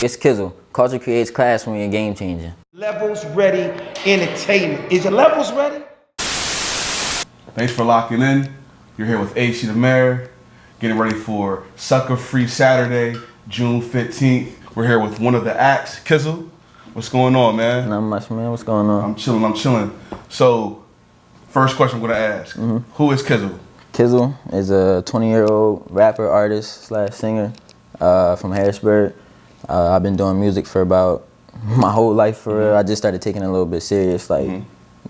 It's Kizzle. Culture creates class when you're game changing. Levels Ready Entertainment. Is your levels ready? Thanks for locking in. You're here with AC the Mayor, getting ready for Sucka Free Saturday, June 15th. We're here with one of the acts, Kizzle. What's going on, man? Not much, man. What's going on? I'm chilling. So, first question I'm gonna ask, who is Kizzle? Kizzle is a 20-year-old rapper, artist / singer from Harrisburg. I've been doing music for about my whole life for real. I just started taking it a little bit serious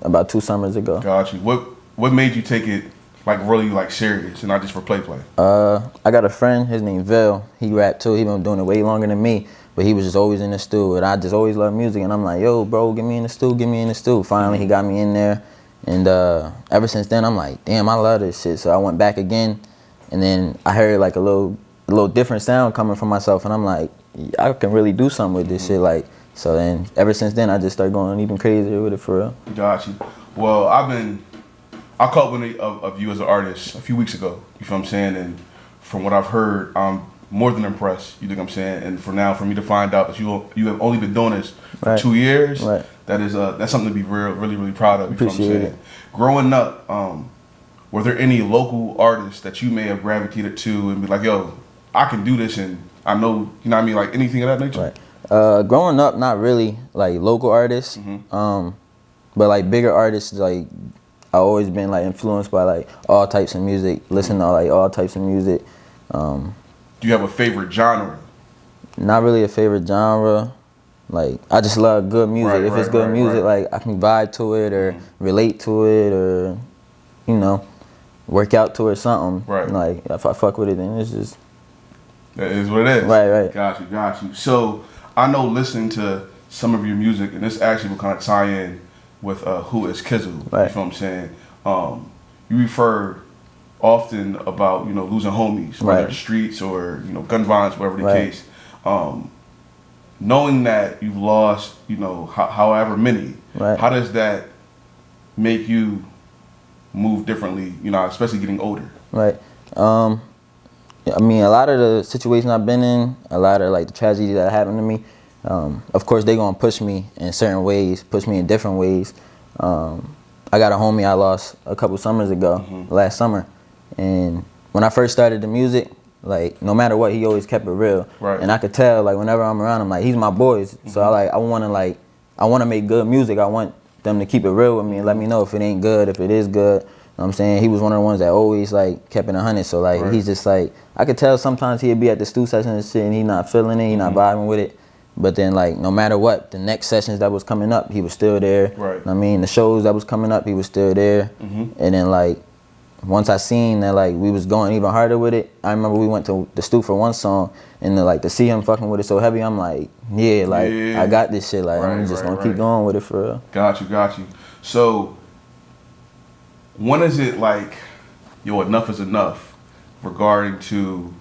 about 2 summers ago. Got you. What made you take it really serious and not just for play? I got a friend, his name Vil. He rap too. He been doing it way longer than me, but he was just always in the stew. And I just always loved music. And I'm like, yo, bro, get me in the stew. Finally, he got me in there. And ever since then, I'm like, damn, I love this shit. So I went back again, and then I heard like a little different sound coming from myself, and I'm like, I can really do something with this shit. So then ever since then, I just started going even crazier with it for real. Got you. Well, I caught one of you as an artist a few weeks ago. You feel what I'm saying? And from what I've heard, I'm more than impressed. You think I'm saying? And for me to find out that you have only been doing this for 2 years, that's something to be really proud of. You feel what I'm saying? Growing up, were there any local artists that you may have gravitated to and be like, yo, I can do this, and I know, you know what I mean, like anything of that nature? Right. Growing up, not really like local artists, but like bigger artists. Like I always been like influenced by like all types of music, listen to like all types of music. Do you have a favorite genre? Not really a favorite genre. Like I just love good music. If it's good music, like I can vibe to it or relate to it or, you know, work out to it or something. Right. Like if I fuck with it, then it's just. That is what it is. Right. Got you. So I know listening to some of your music, and this actually will kind of tie in with who is Kizzle. Right. You know what I'm saying? You refer often about, you know, losing homies, whether it's streets or, you know, gun violence, whatever the case. Knowing that you've lost, you know, however many, how does that make you move differently, you know, especially getting older? Right. I mean, a lot of the situations I've been in, a lot of like the tragedies that happened to me, of course they gonna push me in certain ways, push me in different ways. I got a homie I lost a couple summers ago, last summer, and when I first started the music, like no matter what, he always kept it real. Right. And I could tell, like whenever I'm around him, like he's my boys, so I wanna make good music. I want them to keep it real with me and let me know if it ain't good, if it is good. You know what I'm saying? He was one of the ones that always like kept it 100. So like he's just like, I could tell sometimes he'd be at the stew session and shit and he not feeling it, he not vibing with it. But then like no matter what, the next sessions that was coming up, he was still there. Right. I mean, the shows that was coming up, he was still there. And then like once I seen that like we was going even harder with it, I remember we went to the stew for one song and to see him fucking with it so heavy, I'm like, I got this shit. Like I'm just gonna keep going with it for real. Got you. So when is it like, yo, enough is enough regarding to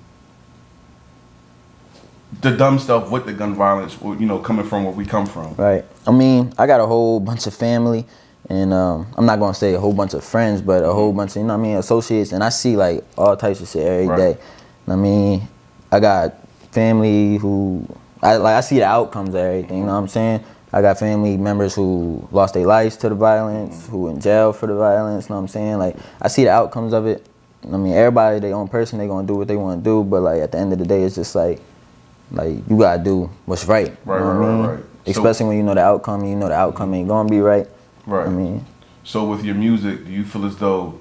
the dumb stuff with the gun violence, you know, coming from where we come from? Right. I mean, I got a whole bunch of family, and I'm not gonna say a whole bunch of friends, but a whole bunch of, you know what I mean, associates, and I see like all types of shit every day. I mean, I got family who, I see the outcomes of everything, you know what I'm saying? I got family members who lost their lives to the violence, who in jail for the violence, you know what I'm saying? Like, I see the outcomes of it. I mean, everybody, their own person, they gonna do what they wanna do, but like at the end of the day, it's just like you gotta do what's right. You know what I mean? Especially when you know the outcome and you know the outcome ain't gonna be right. Right. I mean. So with your music, do you feel as though,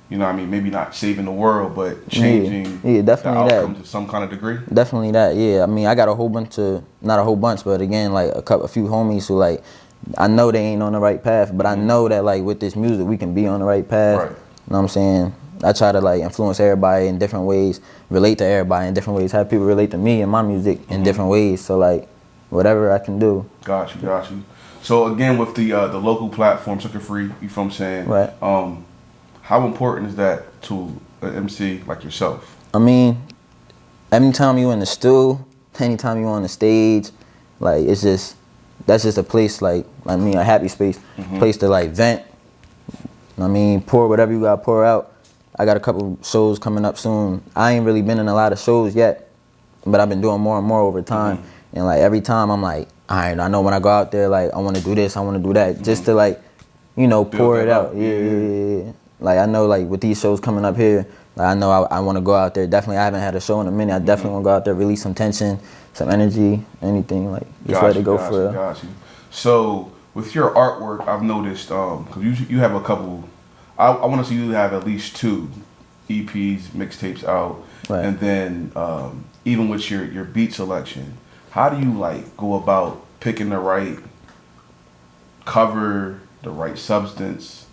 you know what I mean, maybe not saving the world, but changing definitely the outcome to some kind of degree? Definitely that, yeah. I mean, I got a whole bunch of, not a whole bunch, but again, like a few homies who like, I know they ain't on the right path, but I know that like with this music, we can be on the right path. Right. You know what I'm saying? I try to like influence everybody in different ways, relate to everybody in different ways, have people relate to me and my music in different ways. So like, whatever I can do. Got you. So again, with the local platform, Sucka Free, you feel what I'm saying? Right. How important is that to an MC like yourself? I mean, anytime you in the stew, anytime you on the stage, like that's just a place like, I mean, a happy space, place to like vent. I mean, pour whatever you gotta pour out. I got a couple shows coming up soon. I ain't really been in a lot of shows yet, but I've been doing more and more over time. And like every time I'm like, all right, I know when I go out there, like I want to do this, I want to do that, just to like, you know, pour it out. Yeah. Like I know like with these shows coming up here, like I know I want to go out there. Definitely, I haven't had a show in a minute. I definitely want to go out there, release some tension, some energy, anything. Like just let it go for real. Got you. So with your artwork, I've noticed because you have a couple. I want to see you have at least 2 EPs, mixtapes out, right. And then even with your beat selection, how do you like go about picking the right cover, the right substance,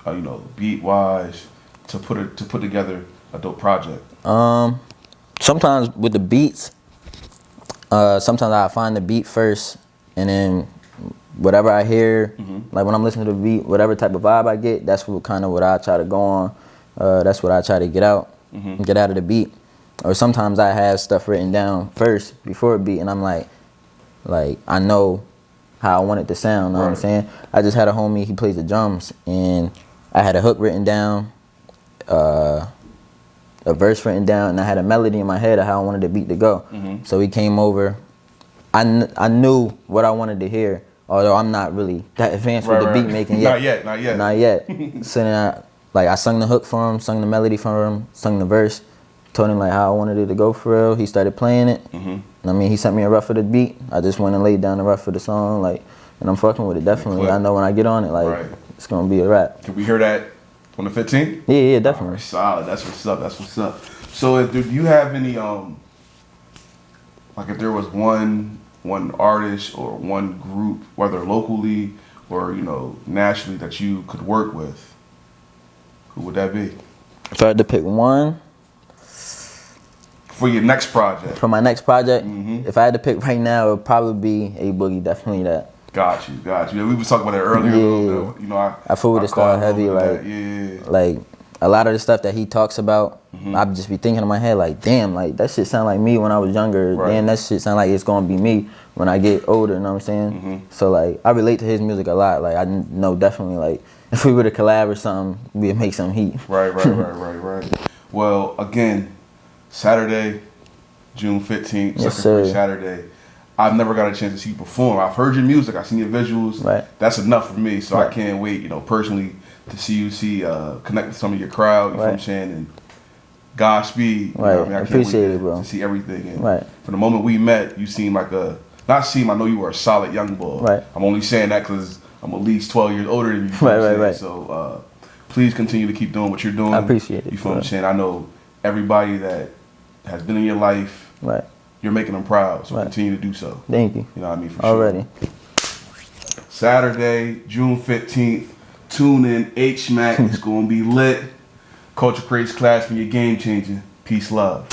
you know, beat wise, to put together a dope project? Sometimes with the beats, sometimes I find the beat first, and then whatever I hear, like when I'm listening to the beat, whatever type of vibe I get, that's what I try to go on. That's what I try to get out of the beat. Or sometimes I have stuff written down first before a beat, and I'm like I know how I want it to sound. Know what I'm saying? I just had a homie, he plays the drums, and I had a hook written down, a verse written down, and I had a melody in my head of how I wanted the beat to go. So he came over. I knew what I wanted to hear, although I'm not really that advanced with the beat making yet. Not yet. So then I sung the hook for him, sung the melody for him, sung the verse, told him like how I wanted it to go for real. He started playing it. I mean, he sent me a rough of the beat. I just went and laid down the rough of the song, like, and I'm fucking with it definitely. I know when I get on it, like, it's gonna be a rap. Can we hear that on the 15th? Yeah, definitely. Right, solid. That's what's up. So, do you have any like if there was one artist or one group, whether locally or you know nationally, that you could work with, who would that be? If I had to pick one. For your next project. For my next project, if I had to pick right now, it would probably be A Boogie. Definitely that. Got you. We was talking about it earlier. Yeah. You know, I feel with the style heavy. Like a lot of the stuff that he talks about, I just be thinking in my head like, damn, like that shit sound like me when I was younger. Damn, that shit sound like it's gonna be me when I get older. You know what I'm saying? So like, I relate to his music a lot. Like I know definitely like if we were to collab or something, we'd make some heat. Right. Well, again. Saturday, June 15th, yes, Sucka Free Saturday. I've never got a chance to see you perform. I've heard your music, I've seen your visuals. That's enough for me, so I can't wait, you know, personally to see you connect with some of your crowd, you know what I'm saying, and Godspeed. You know what I mean? I appreciate it, bro. To see everything. And from the moment we met, you seemed like I know you were a solid young boy. I'm only saying that because I'm at least 12 years older than you. Right. So please continue to keep doing what you're doing. I appreciate it. You feel what I'm saying? I know everybody that has been in your life, you're making them proud, so continue to do so. Thank you. You know what I mean? For Already. Sure. Saturday, June 15th, tune in, HMAC, it's going to be lit. Culture Craze class for your game changing. Peace, love.